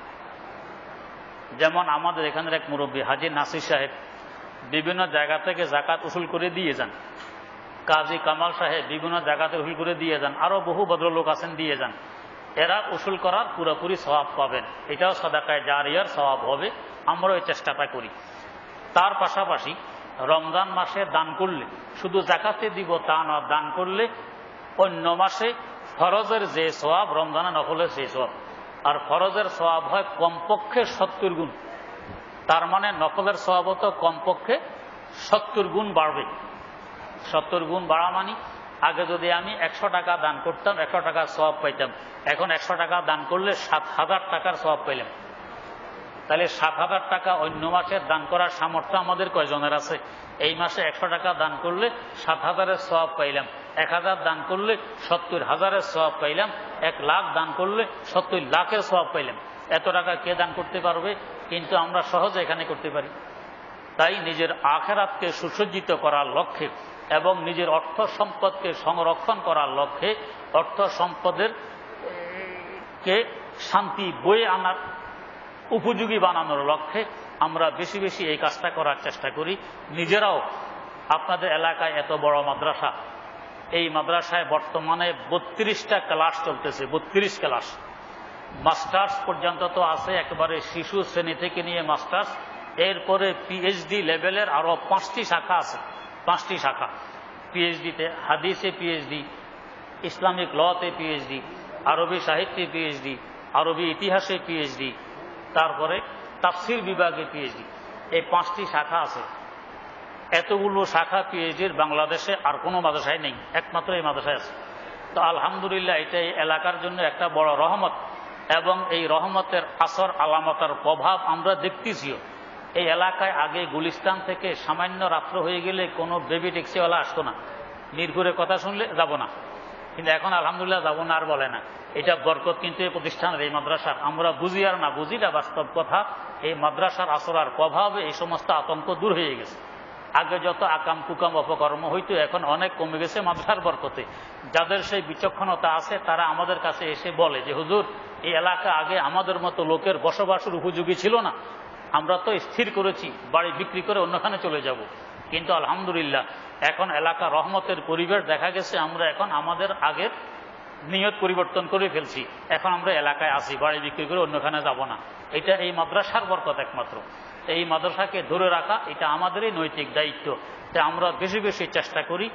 যেমন আমাদের এখানের এক মুরব্বী হাজী নাসির সাহেব বিভিন্ন জায়গা থেকে জাকাত উসুল করে দিয়ে যান, কাজী কামাল সাহেব বিভিন্ন জায়গাতে উসুল করে দিয়ে যান, আরো বহু ভদ্রলোক আছেন দিয়ে যান। এরা উসুল করার পুরোপুরি সওয়াব পাবেন, এটাও সাদাকায়ে জারিয়ার সওয়াব হবে। আমরা এই চেষ্টাটা করি। তার পাশাপাশি রমজান মাসে দান করলে শুধু জাকাতে দিব তা না, দান করলে অন্য মাসে ফরজের যে সওয়াব রমজানে নফলের সেই সওয়াব, আর ফরজের সওয়াব হয় কমপক্ষে 70 গুণ। তার মানে নফলের সওয়াব তো কমপক্ষে 70 গুণ বাড়বে। 70 গুণ বাড়া মানে আগে যদি আমি 100 টাকা দান করতাম 100 টাকার সওয়াব পাইতাম, এখন 100 টাকা দান করলে 7000 টাকার সওয়াব পাইলাম। তাহলে 7000 টাকা অন্য মাসে দান করার সামর্থ্য আমাদের কয়জনের আছে? এই মাসে 100 টাকা দান করলে 7000-এর সওয়াব পাইলাম, 1000 দান করলে 70,000-এর সওয়াব পাইলাম, 1 লাখ দান করলে 70 লাখের সওয়াব পাইলাম। এত টাকা কে দান করতে পারবে? কিন্তু আমরা সহজে এখানে করতে পারি। তাই নিজের আখিরাতকে সুসজ্জিত করার লক্ষ্যে এবং নিজের অর্থ সম্পদকে সংরক্ষণ করার লক্ষ্যে, অর্থ সম্পদের কে শান্তি বয়ে আনার উপযোগী বানানোর লক্ষ্যে আমরা বেশি বেশি এই কাজটা করার চেষ্টা করি। নিজেরাও আপনাদের এলাকায় এত বড় মাদ্রাসা, এই মাদ্রাসায় বর্তমানে 32টা ক্লাস চলতেছে, 32 ক্লাস। মাস্টার্স পর্যন্ত তো আছে, একেবারে শিশু শ্রেণী থেকে নিয়ে মাস্টার্স, এরপরে পিএইচডি লেভেলের আরো 5টি শাখা আছে। 5টি শাখা পিএইচডিতে, হাদিসে পিএইচডি, ইসলামিক লতে পিএইচডি, আরবি সাহিত্যে পিএইচডি, আরবি ইতিহাসে পিএইচডি, তারপরে তাফসির বিভাগে পিএইচডি। এই 5টি শাখা আছে। এতগুলো শাখা পিএইচডির বাংলাদেশে আর কোনো মাদ্রাসায় নেই, একমাত্র এই মাদ্রাসায় আছে। তো আলহামদুলিল্লাহ, এটা এই এলাকার জন্য একটা বড় রহমত, এবং এই রহমতের আসর আলামতার প্রভাব আমরা দেখতেছিও। এই এলাকায় আগে গুলিস্তান থেকে সামান্য রাত্র হয়ে গেলে কোনো বেবি ট্যাক্সিওয়ালা আসতো না, মিরপুরে কথা শুনলে যাব না, কিন্তু এখন আলহামদুলিল্লাহ যাব না আর বলে না। এটা বরকত কিন্তু এই প্রতিষ্ঠানের, এই মাদ্রাসার। আমরা বুঝি আর না বুঝি, এটা বাস্তব কথা। এই মাদ্রাসার আসর আর প্রভাবে এই সমস্ত আতঙ্ক দূর হয়ে গেছে। আগে যত আকাম কুকাম অপকর্ম হইতো, এখন অনেক কমে গেছে মাদ্রাসার বরকতে। যাদের সেই বিচক্ষণতা আছে তারা আমাদের কাছে এসে বলে যে হুজুর, এই এলাকা আগে আমাদের মতো লোকের বসবাসের উপযোগী ছিল না, আমরা তো স্থির করেছি বাড়ি বিক্রি করে অন্যখানে চলে যাব, কিন্তু আলহামদুলিল্লাহ এখন এলাকা রহমতের পরিবেশ দেখা গেছে। আমরা এখন আমাদের আগের নিয়ত পরিবর্তন করে ফেলছি, এখন আমরা এলাকায় আসি, বাড়ি বিক্রি করে অন্যখানে যাব না। এটা এই মাদ্রাসার বরকত একমাত্র। এই মাদ্রাসাকে ধরে রাখা এটা আমাদেরই নৈতিক দায়িত্ব। তাই আমরা বেশি বেশি চেষ্টা করি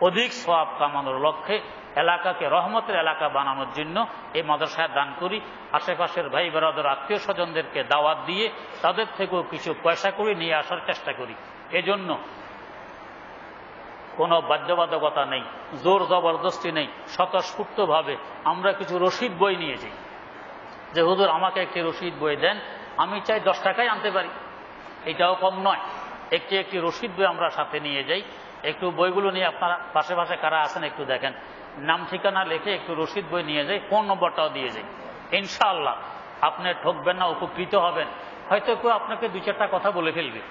অধিক সওয়াব কামানোর লক্ষ্যে, এলাকাকে রহমতের এলাকা বানানোর জন্য এই মাদ্রাসায় দান করি। আশেপাশের ভাই বেরাদর আত্মীয় স্বজনদেরকে দাওয়াত দিয়ে তাদের থেকেও কিছু পয়সা করে নিয়ে আসার চেষ্টা করি। এজন্য কোনো বাধ্যবাধকতা নেই, জোর জবরদস্তি নেই, স্বতঃস্ফূর্তভাবে আমরা কিছু রসিদ বই নিয়ে যাই যে হুজুর আমাকে একটি রসিদ বই দেন, আমি চাই 10 টাকায় আনতে পারি, এটাও কম নয়। একটি একটি রসিদ বই আমরা সাথে নিয়ে যাই। একটু বইগুলো নিয়ে আপনারা পাশে পাশে কারা আছেন একটু দেখেন, নাম ঠিকানা লিখে একটু রসিদ বই নিয়ে যাই, ফোন নম্বরটাও দিয়ে যাই। ইনশাআল্লাহ আপনি ঠকবেন না, উপকৃত হবেন। হয়তো কেউ আপনাকে 2-4টা কথা বলে ফেলবে,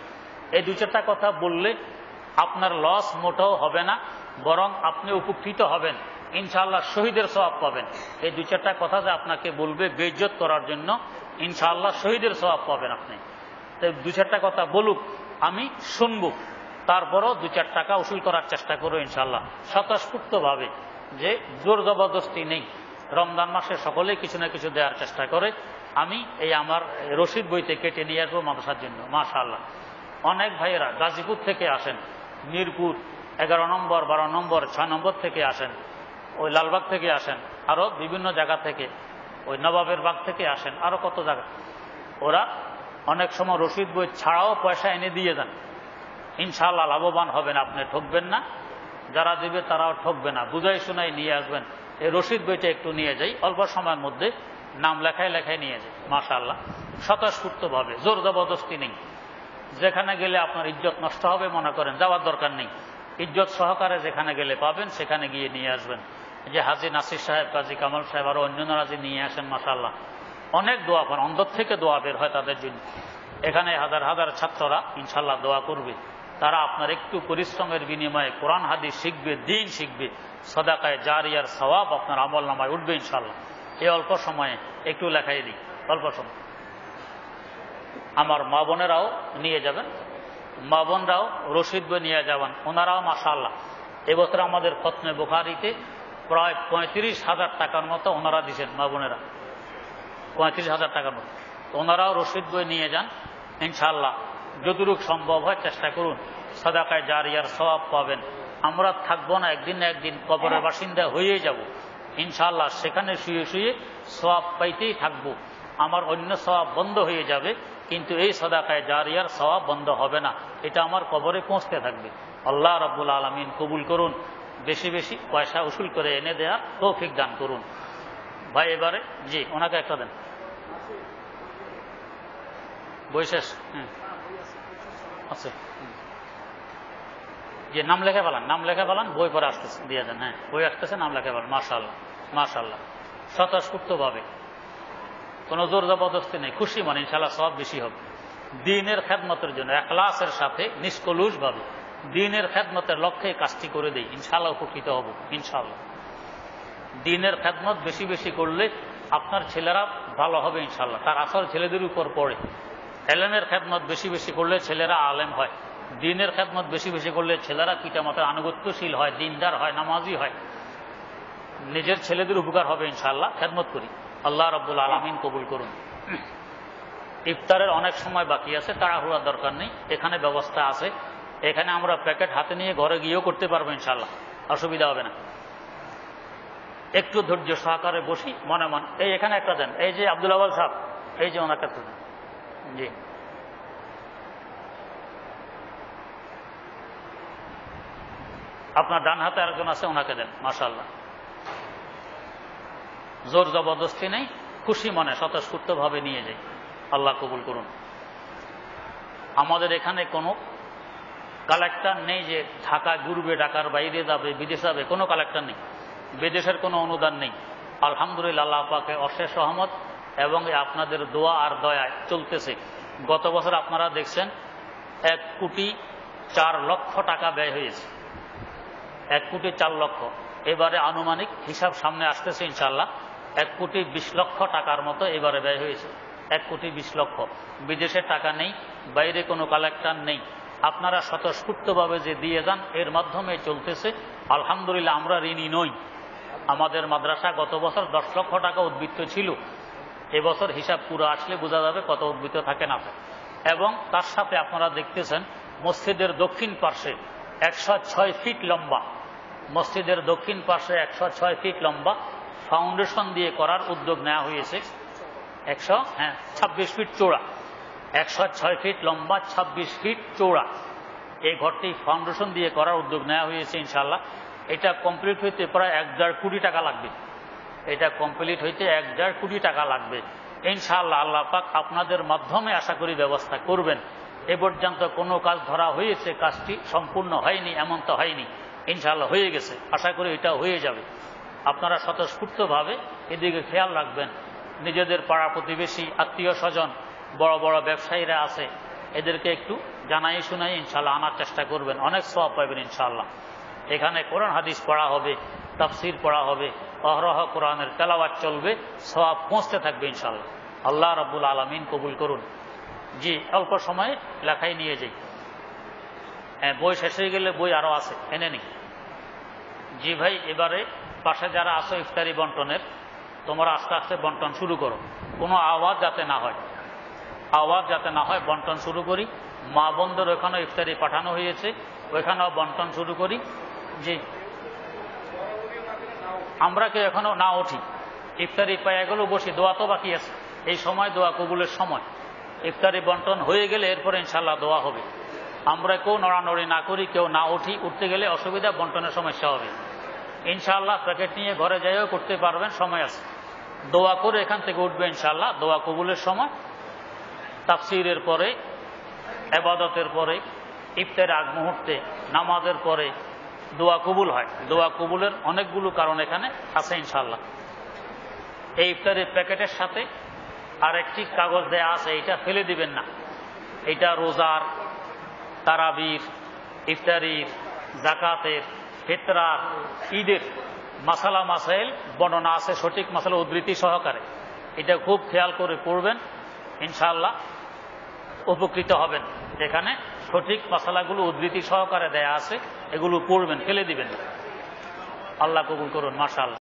এই 2-4টা কথা বললে আপনার লস মোটেও হবে না, বরং আপনি উপকৃত হবেন, ইনশাআল্লাহ শহীদের সওয়াব পাবেন। এই 2-4টা কথা যে আপনাকে বলবে বেইজ্জত করার জন্য, ইনশাআল্লাহ শহীদের সওয়াব পাবেন আপনি। তাই 2-4টা কথা বলুক, আমি শুনবো, তারপরও 2-4 টাকা উসুল করার চেষ্টা করো ইনশাআল্লাহ, স্বতঃস্ফূর্তভাবে, যে জোর জবরদস্তি নেই। রমজান মাসে সকলেই কিছু না কিছু দেওয়ার চেষ্টা করে। আমি এই আমার রসিদ বইতে কেটে নিয়ে আসবো মাদ্রাসার জন্য। মাশাআল্লাহ, অনেক ভাইয়েরা গাজীপুর থেকে আসেন, মিরপুর 11 নম্বর, 12 নম্বর, 6 নম্বর থেকে আসেন, ওই লালবাগ থেকে আসেন, আরো বিভিন্ন জায়গা থেকে, ওই নবাবের বাগ থেকে আসেন, আরো কত জায়গা। ওরা অনেক সময় রসিদ বই ছাড়াও পয়সা এনে দিয়ে দেন। ইনশাআল্লাহ লাভবান হবেন, আপনি ঠকবেন না, যারা দিবে তারাও ঠকবে না। বুঝাই শোনাই নিয়ে আসবেন। এই রসিদ বইটা একটু নিয়ে যাই, অল্প সময়ের মধ্যে নাম লেখায় লেখায় নিয়ে যাই। মাশাআল্লাহ, স্বতঃস্ফূর্তভাবে, জোর জবরদস্তি নেই। যেখানে গেলে আপনার ইজ্জত নষ্ট হবে মনে করেন, যাওয়ার দরকার নেই। ইজ্জত সহকারে যেখানে গেলে পাবেন সেখানে গিয়ে নিয়ে আসবেন। যে হাজী নাসির সাহেব, কাজী কামাল সাহেব, আরো অন্যান্যরা যে নিয়ে আসেন, মাশাআল্লাহ অনেক দোয়া করেন, অন্তর থেকে দোয়া বের হয় তাদের জন্য। এখানে হাজার হাজার ছাত্ররা ইনশাআল্লাহ দোয়া করবে। তারা আপনার একটু পরিশ্রমের বিনিময়ে কোরআন হাদিস শিখবে, দিন শিখবে, সাদাকায়ে জারিয়ার সওয়াব আপনার আমল নামায় উঠবে ইনশাআল্লাহ। এই অল্প সময়ে একটু লেখাই দিই, অল্প সময়। আমার মা বোনেরাও নিয়ে যাবেন, মা বোনরাও রশিদ বই নিয়ে যাবেন। ওনারাও মাশাআল্লাহ এবছর আমাদের খতমে বুখারীতে প্রায় 35,000 টাকার মতো ওনারা দিচ্ছেন, মা বোনেরা 35,000 টাকার মতো। ওনারাও রশিদ বই নিয়ে যান ইনশাআল্লাহ। যতটুকু সম্ভব হয় চেষ্টা করুন, সাদাকায়ে জারিয়ার সওয়াব পাবেন। আমরা থাকবো না, একদিন না একদিন কবরের বাসিন্দা হয়ে যাব ইনশাআল্লাহ। সেখানে শুয়ে শুয়ে সওয়াব পাইতেই থাকবো। আমার অন্য সওয়াব বন্ধ হয়ে যাবে, কিন্তু এই সাদাকায়ে জারিয়ার সওয়াব বন্ধ হবে না, এটা আমার কবরে পৌঁছতে থাকবে। আল্লাহ রাব্বুল আলামিন কবুল করুন, বেশি বেশি পয়সা উসুল করে এনে দেওয়ার তৌফিক দান করুন। ভাই এবারে জি ওনাকে একটা দেন, বই শেষ। আচ্ছা যে নাম লেখা ফেলান, নাম লেখা ফেলান, বই পরে আসতেছে দিয়ে দেন। হ্যাঁ বই আসতেছে, নাম লেখা ফেলান। মাশাআল্লাহ মাশাআল্লাহ, স্বতঃস্ফূর্তভাবে, কোনো জোর জবরদস্তি নেই, খুশি মনে ইনশাআল্লাহ সব বেশি হবে। দ্বীনের খেদমতের জন্য ইখলাসের সাথে নিষ্কলুষ ভাবে দ্বীনের খেদমতের লক্ষ্যে কাজটি করে দেই, ইনশাআল্লাহ উপকৃত হব ইনশাআল্লাহ। দ্বীনের খেদমত বেশি বেশি করলে আপনার ছেলেরা ভালো হবে ইনশাআল্লাহ, তার আসল ছেলেদের উপর পড়ে। এলেমের খেদমত বেশি বেশি করলে ছেলেরা আলেম হয়, দ্বীনের খেদমত বেশি বেশি করলে ছেলেরা পিতামাতার আনুগত্যশীল হয়, দিনদার হয়, নামাজি হয়। নিজের ছেলেদের উপকার হবে ইনশাআল্লাহ, খেদমত করি। আল্লাহ রাব্বুল আলামিন কবুল করুন। ইফতারের অনেক সময় বাকি আছে, তাড়াহুড়ার দরকার নেই, এখানে ব্যবস্থা আছে। এখানে আমরা প্যাকেট হাতে নিয়ে ঘরে গিয়েও করতে পারবো ইনশাআল্লাহ, অসুবিধা হবে না। একটু ধৈর্য সহকারে বসি মনে মন। এই এখানে একটা দেন, এই যে আব্দুল আওয়াল সাহেব, এই যে ওনাকে একটা দেন। জি আপনার ডান হাতে আরেকজন আছে, ওনাকে দেন। মাশাআল্লাহ, জোর জবরদস্তি নেই, খুশি মনে স্বতঃস্ফূর্তভাবে নিয়ে যাই। আল্লাহ কবুল করুন। আমাদের এখানে কোনো কালেক্টর নেই যে ঢাকা ঘুরবে, ঢাকার বাইরে যাবে, বিদেশে যাবে, কোনো কালেক্টর নেই, বিদেশের কোনো অনুদান নেই। আলহামদুলিল্লাহ, আল্লাহ পাকের অশেষ রহমত এবং আপনাদের দোয়া আর দয়ায় চলতেছে। গত বছর আপনারা দেখছেন 1,04,00,000 টাকা ব্যয় হয়েছে, 1,04,00,000। এবারে আনুমানিক হিসাব সামনে আসতেছে ইনশাআল্লাহ, 1,20,00,000 টাকার মতো এবারে ব্যয় হয়েছে। 1,20,00,000। বিদেশে টাকা নেই, বাইরে কোনো কালেক্টর নেই, আপনারা স্বতঃস্ফূর্তভাবে যে দিয়ে যান, এর মাধ্যমে চলতেছে আলহামদুলিল্লাহ। আমরা ঋণী নই। আমাদের মাদ্রাসা গত বছর 10 লক্ষ টাকা উদ্বৃত্ত ছিল, এবছর হিসাব পুরো আসলে বোঝা যাবে কত উদ্বৃত্ত থাকে না থাকে। এবং তার সাথে আপনারা দেখতেছেন মসজিদের দক্ষিণ পার্শ্বে 106 ফিট লম্বা, মসজিদের দক্ষিণ পার্শ্বে 106 ফিট লম্বা ফাউন্ডেশন দিয়ে করার উদ্যোগ নেওয়া হয়েছে। 26 ফিট চৌড়া, 106 ফিট লম্বা, 26 ফিট চৌড়া এই ঘরটি ফাউন্ডেশন দিয়ে করার উদ্যোগ নেওয়া হয়েছে ইনশাআল্লাহ। এটা কমপ্লিট হইতে প্রায় 1.5 কোটি টাকা লাগবে। এটা কমপ্লিট হইতে 1.5 কোটি টাকা লাগবে ইনশাআল্লাহ। আল্লাহ পাক আপনাদের মাধ্যমে আশা করি ব্যবস্থা করবেন। এ পর্যন্ত কোনো কাজ ধরা হয়েছে, কাজটি সম্পূর্ণ হয়নি এমন তো হয়নি, ইনশাআল্লাহ হয়ে গেছে, আশা করি এটা হয়ে যাবে। আপনারা স্বতঃস্ফূর্তভাবে এদিকে খেয়াল রাখবেন। নিজেদের পাড়া প্রতিবেশী, আত্মীয় স্বজন, বড় বড় ব্যবসায়ীরা আছে, এদেরকে একটু জানাই শুনাই ইনশাআল্লাহ আনার চেষ্টা করবেন, অনেক সওয়াব পাবেন ইনশাআল্লাহ। এখানে কোরআন হাদিস পড়া হবে, তাফসীর পড়া হবে, অহরহ কোরআনের তেলাওয়াত চলবে, সওয়াব পৌঁছতে থাকবে ইনশাআল্লাহ। আল্লাহ রাব্বুল আলামিন কবুল করুন। জি অল্প সময়ে লেখাই নিয়ে যাই। বই শেষ হয়ে গেলে বই আরো আছে, এনে নি। জি ভাই, এবারে পাশে যারা আছো ইফতারি বন্টনের, তোমরা আস্তে আস্তে বন্টন শুরু করো, কোনো আওয়াজ যাতে না হয়, আওয়াজ যাতে না হয়, বন্টন শুরু করি। মা বোনদের ওখানে ইফতারি পাঠানো হয়েছে, ওইখানেও বন্টন শুরু করি। জি আমরা কেউ এখনো না উঠি, ইফতারি পাইয়া গেলেও বসি, দোয়া তো বাকি আছে, এই সময় দোয়া কবুলের সময়। ইফতারি বন্টন হয়ে গেলে এরপরে ইনশাআল্লাহ দোয়া হবে। আমরা কেউ নড়ানড়ি না করি, কেউ না উঠি, উঠতে গেলে অসুবিধা, বন্টনের সমস্যা হবে ইনশাআল্লাহ। প্যাকেট নিয়ে ঘরে যাইও করতে পারবেন, সময় আছে। দোয়া করে এখান থেকে উঠবে ইনশাআল্লাহ, দোয়া কবুলের সময়। তাফসীরের পরে, ইবাদতের পরে, ইফতারের আগ মুহূর্তে, নামাজের পরে দোয়া কবুল হয়। দোয়া কবুলের অনেকগুলো কারণ এখানে আছে ইনশাআল্লাহ। এই ইফতারের প্যাকেটের সাথে আরেকটি কাগজ দেয়া আছে, এটা ফেলে দিবেন না। এটা রোজার, তারাবির, ইফতারির, যাকাতের, ফিতরার, ঈদের মাসালা মাসাইল বর্ণনা আছে, সঠিক মাসালা উদ্ধৃতি সহকারে। এটা খুব খেয়াল করে পড়বেন ইনশাআল্লাহ। উপকৃত হবেন। এখানে সঠিক মশালাগুলো উদ্ধৃতি সহকারে দেয়া আছে, এগুলো পড়বেন, ফেলে দিবেন। আল্লাহ কবুল করুন। মাশাআল্লাহ।